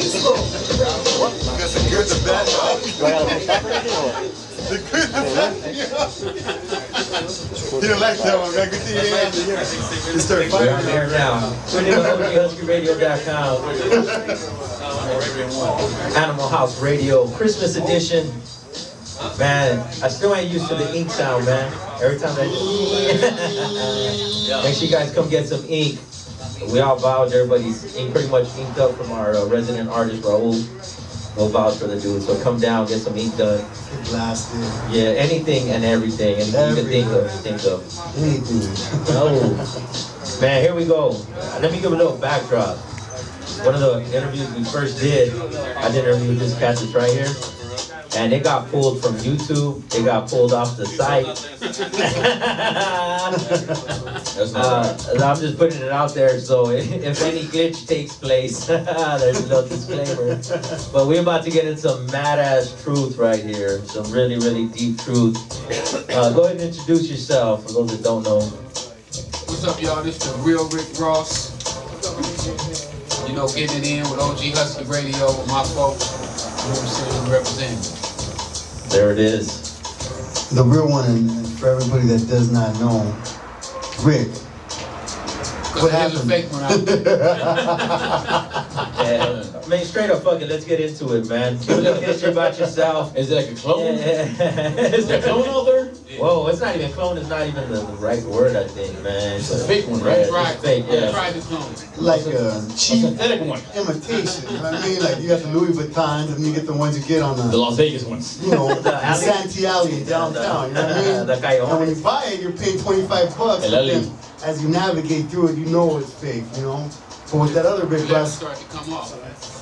Got the good, the bad. Do I gotta push that for anything or what? The good, the bad. You don't like that one, man. Good thing you ain't out here. You start fighting. We're there now. OGHuskyRadio.com. Animal House Radio, Christmas edition. Man, I still ain't used to the ink sound, man. Every time I make sure you guys come get some ink. We all vouch, everybody's pretty much inked up from our resident artist, Raul. We'll vouch for the dude, so come down, get some ink done. Blasted. Yeah, anything and everything. Anything you can think of. Anything. Oh, man, here we go. Let me give a little backdrop. One of the interviews we first did, I did an interview with this cat that's right here. And it got pulled from YouTube. It got pulled off the site. I'm just putting it out there, so if any glitch takes place, there's a little disclaimer. But we're about to get into some mad-ass truth right here. Some really, really deep truth. Go ahead and introduce yourself for those that don't know. What's up, y'all? This is the real Rick Ross. You know, getting it in with OG Husky Radio with my folks. You know what I'm saying? Representing. There it is. The real one, and for everybody that does not know, Rick. What happened? There's a fake one out there. I mean, straight up, fuck it, let's get into it, man. Give a little history about yourself. Is it like a clone? Yeah. Is there a clone out there? Whoa, it's not even clone, it's not even the right word, I think, man. It's a fake one, right? Right. It's fake, yeah. Try to clone. Like a cheap synthetic one. imitation, you know what I mean? Like you got the Louis Vuittons and you get the ones you get on The Las Vegas ones. you know, the Santee Alley in downtown, you know what I mean? And when you buy it, you're paying $25, but then as you navigate through it, you know it's fake, you know? But with that other big glass, Start to come off.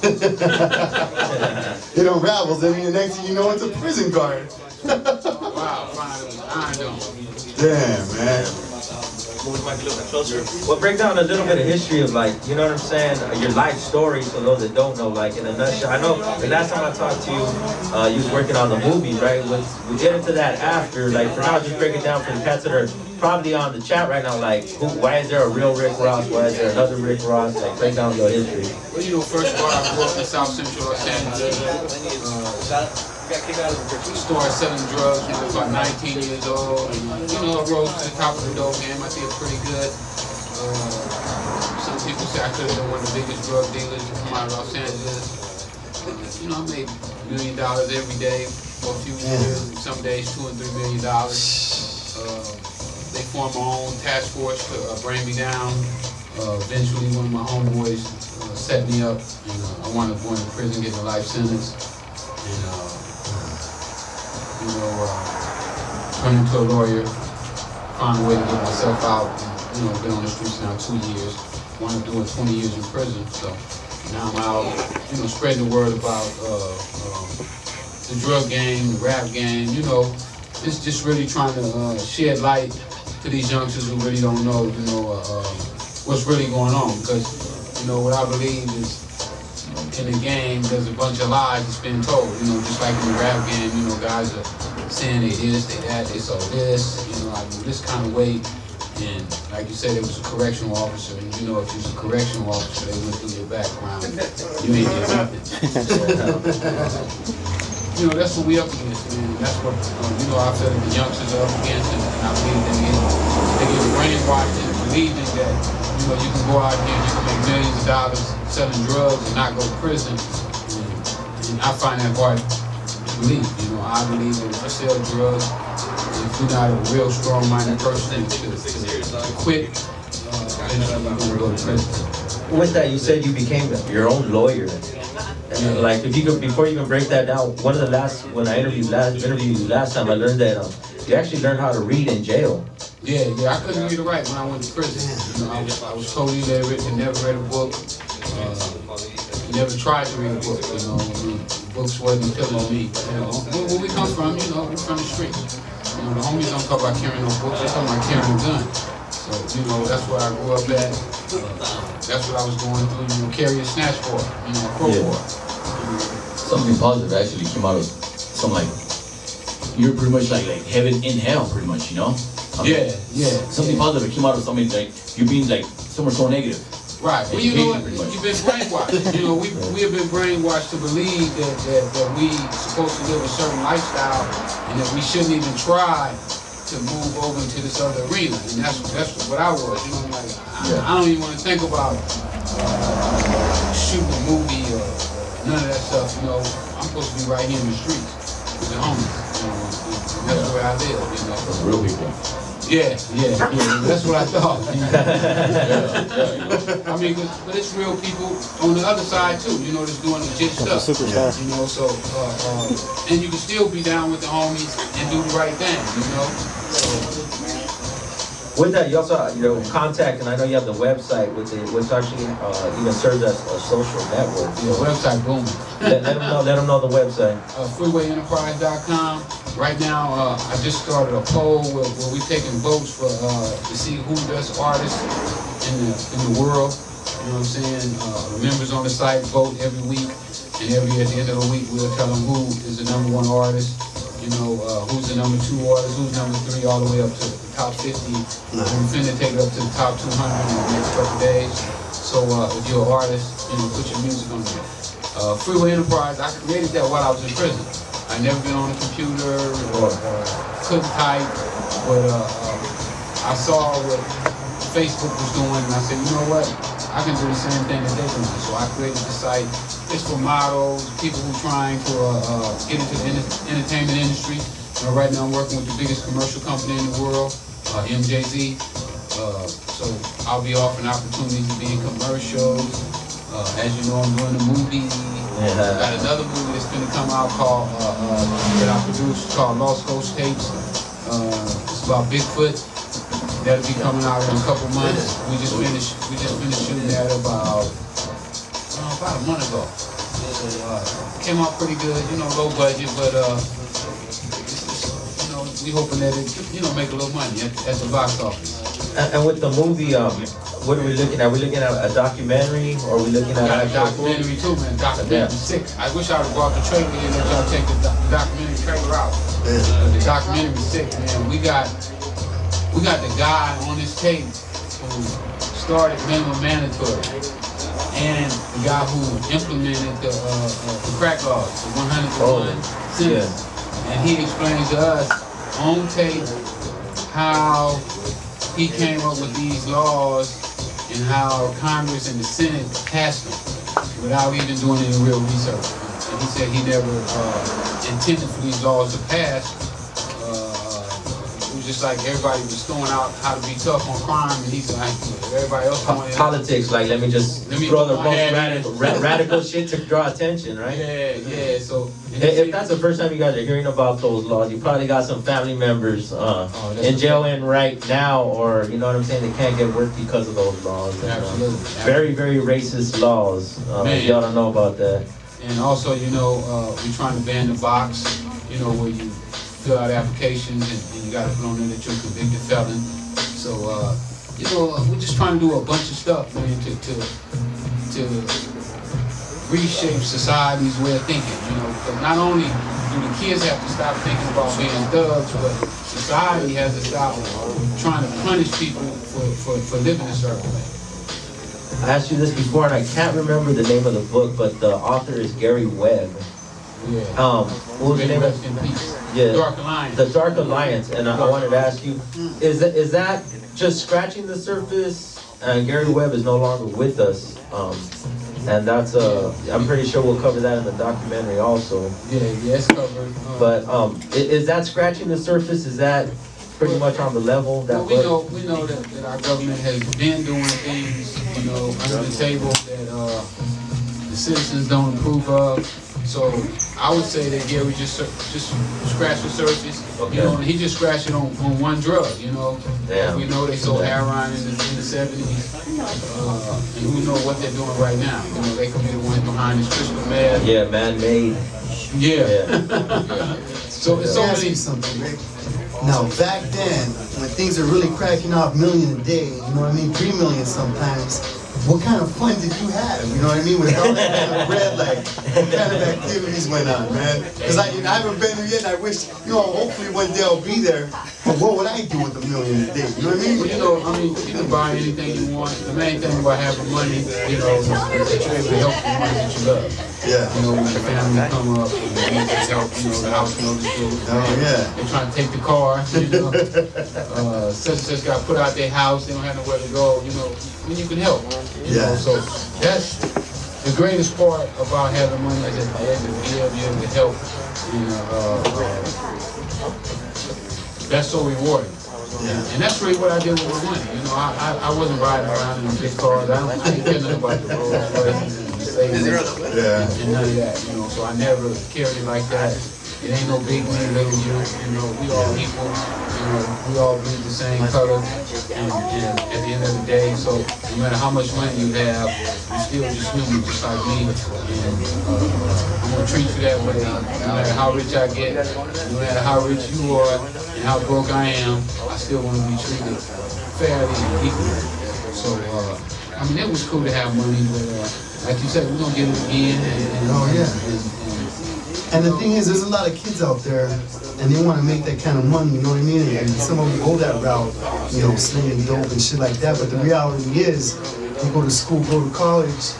it unravels, and the next thing you know, it's a prison guard. Wow, finally, I know. Damn, man. Well, break down a little bit of history of, like, you know what I'm saying, your life story for those that don't know, like, in a nutshell. I know the last time I talked to you, you was working on the movie, right? We'll get into that after. Like, for now, just break it down for the cats that are probably on the chat right now, like, why is there a real Rick Ross? Why is there another Rick Ross? Like, break down your history. Well, you know, first of all, I grew up in South Central Los Angeles. Started selling drugs when I was about 19 years old. And, you know, I rose to the top of the dope game. I did pretty good. Some people say I could have been one of the biggest drug dealers to come out of Los Angeles. You know, I made $1 million every day for a few years. Some days $2 and $3 million. They formed my own task force to bring me down. Eventually, one of my homeboys set me up, and I wound up going to prison, getting a life sentence. And, you know, turned into a lawyer, found a way to get myself out, and, you know, been on the streets now 2 years. Wound up doing 20 years in prison, so now I'm out, you know, spreading the word about the drug game, the rap game, you know, just really trying to shed light to these youngsters who really don't know, you know, what's really going on. Because, you know, what I believe is in the game, there's a bunch of lies that's been told. You know, just like in the rap game, you know, guys are saying they this, they that, they saw this, you know, like this kind of way. And like you said, it was a correctional officer, and you know, if you was a correctional officer, they went through your background. You ain't get nothing. So, you know, that's what we up against, man. That's what, you know, I feel that the youngsters are up against, and I believe they get brainwashed into believing that, you know, you can go out here and you can make millions of dollars selling drugs and not go to prison. And I find that hard to believe. You know, I believe that if you sell drugs, if you're not a real strong-minded person to quit, then you're going to go to prison. With that, you said you became your own lawyer. And like, if you could, before you even break that down, one of the when I interviewed you last time, I learned that you actually learned how to read in jail. Yeah, I couldn't read or write when I went to prison. You know, I was totally illiterate and never read a book. Never tried to read a book. You know, books wasn't appealing to me. You know, where we come from, you know, we're from the streets. You know, the homies don't talk about carrying no books; they talk about carrying a gun. So, you know, that's where I grew up at. That's what I was going through. You know, carry a snatch board, you know, a crowbar. Something positive actually came out of some, like, you're pretty much like heaven in hell, pretty much, you know? Yeah. Something positive came out of something like you being like somewhere so negative. Right. Well, you know what? You've been brainwashed. You know, we have been brainwashed to believe that we supposed to live a certain lifestyle and that we shouldn't even try to move over into this other arena. And that's what I was. You know, like I don't even want to think about shooting a movie or none of that stuff. You know, I'm supposed to be right here in the streets with the homies. You know, and that's where I live. You know, Those real people. Yeah, that's what I thought. I mean, but it's real people on the other side too, you know, that's doing legit stuff. You know, so, and you can still be down with the homies and do the right thing, you know. So, with that, you also, you know, contact, and I know you have the website, which actually even serves as a social network. Yeah, website booming. let them know the website. FreewayEnterprise.com. Right now, I just started a poll where we're taking votes for to see who the best artists in the world. You know what I'm saying? The members on the site vote every week, and at the end of the week, we'll tell them who is the #1 artist. You know, who's the #2 artist, who's #3, all the way up to the top 50. We're finna take it up to the top 200 in the next couple days. So if you're an artist, you know, put your music on there. Freeway Enterprise, I created that while I was in prison. I never been on a computer or couldn't type, but I saw what Facebook was doing, and I said, you know what? I can do the same thing that they're doing. So I created the site. It's for models, people who are trying to get into the entertainment industry. Right now I'm working with the biggest commercial company in the world, MJZ. So I'll be offering opportunities to be in commercials. As you know, I'm doing a movie. Got another movie that's going to come out called that I produced called Lost Coast Tapes. It's about Bigfoot. That'll be coming out in a couple months. We just finished shooting that about a month ago. Came out pretty good, you know, low budget, but you know, we hoping that it make a little money at the box office. And with the movie, what are we looking at? Are we looking at a documentary, or are we looking at a documentary too, man? Documentary sick. I wish I would have brought the trailer in and let y'all take the documentary trailer out. The documentary is sick, man. We got the guy on this tape who started minimum mandatory, and the guy who implemented the crack laws, the 100 to 1 sentence. And he explains to us on tape how he came up with these laws and how Congress and the Senate passed them without even doing any real research. And he said he never intended for these laws to pass. It was just like everybody was throwing out how to be tough on crime, and he's like, everybody else going politics, like let me throw the most radical shit to draw attention, right? Yeah. So if that's the first time you guys are hearing about those laws, you probably got some family members in jail and right now, or you know what I'm saying, they can't get work because of those laws. And, Absolutely. Very, very racist laws. Y'all don't know about that. And also, you know, we're trying to ban the box, you know, where you fill out applications and you got to put on there that you're a convicted felon. So, you know, we're just trying to do a bunch of stuff, man, to reshape society's way of thinking, you know, because not only do the kids have to stop thinking about being thugs, but society has to stop trying to punish people for living a certain way. I asked you this before, and I can't remember the name of the book, but the author is Gary Webb. Yeah. What was the name of it? Yeah. Dark Alliance. The Dark Alliance, and I wanted to ask you, is that just scratching the surface? And Gary Webb is no longer with us, and that's I'm pretty sure we'll cover that in the documentary also. Yeah, it's covered. But is that scratching the surface? Is that pretty much on the level that we know that our government has been doing things, you know, under the table that the citizens don't approve of. So I would say that Gary just scratched the surface. Okay. You know, and he just scratched it on one drug. You know, we know they sold heroin in the 70s, and who knows what they're doing right now. You know, they could be the ones behind this crystal meth. Yeah, man-made. Yeah. So it's so many something, Rick. Now, back then, when things are really cracking off million a day, you know what I mean, 3 million sometimes, what kind of fun did you have? You know what I mean? With all that kind of bread, like, what kind of activities went on, man? Because I haven't been there yet, and I wish, hopefully one day I'll be there. But what would I do with $1 million a day? You know what I mean? Well, you can buy anything you want. The main thing about having money, is that you're able to help the money that you love. Yeah. When your family come up and you need help, the house notice bill. Oh, yeah. They're trying to take the car, such and such got put out their house, they don't have nowhere to go, when you can help. Yeah. So that's the greatest part about having money, is that you're able to help. That's so rewarding. Yeah. And that's really what I did with my money. I wasn't riding around in big cars. I didn't care nothing about the Rolls Royces and the savings and none of that. So I never carried it like that. It ain't no big me, little you. We all equal. We all bleed the same color. And at the end of the day, so no matter how much money you have, you're still just human, just like me. And I'm gonna treat you that way. No matter how rich I get, no matter how rich you are, and how broke I am, I still want to be treated fairly and equally. So it was cool to have money, but like you said, we're gonna get it again. And the thing is, there's a lot of kids out there, and they want to make that kind of money, you know what I mean? And some of them go that route, slinging dope and shit like that. But the reality is, you go to school, go to college,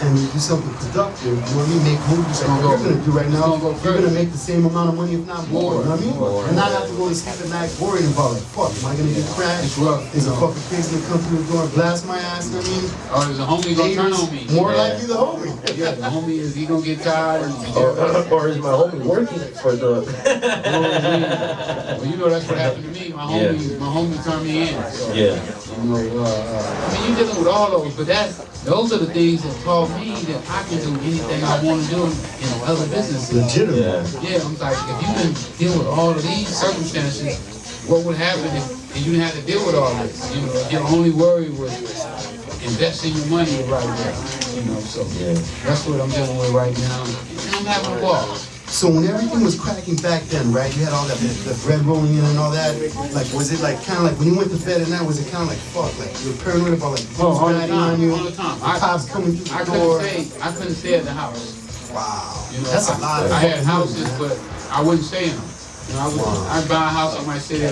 and you do something productive, you know what I mean? Make movies like what you're going to do right now. You're going to make the same amount of money, if not more, you know what I mean? And not have to go to sleep at night worrying about it. Fuck, am I going to get crashed? Is a fucking crazy gonna come through the door and blast my ass, you know what I mean? Or is a homie going to turn on me? More likely the homie. Yeah, the homie is he going to get tired? Or is my homie working for the... Well, that's what happened to me. My homie turned me in. So, you're dealing with all those, but those are the things that taught me that I can do anything I want to do in other businesses. Legitimate. Yeah, I'm like, if you can deal with all of these circumstances, what would happen if you didn't have to deal with all this? Your only worry was investing your money right there. So that's what I'm dealing with right now. And I'm having a ball. So when everything was cracking back then, right? You had all that the bread rolling in and all that. Like, was it like kind of like when you went to bed at night? Was it kind of like fuck? Like you were paranoid about like all the time, on you, all the time. cops coming through the door. I couldn't stay at the house. Wow, that's a lot. I had houses, but I wouldn't stay in them. I'd buy a house, I might stay there.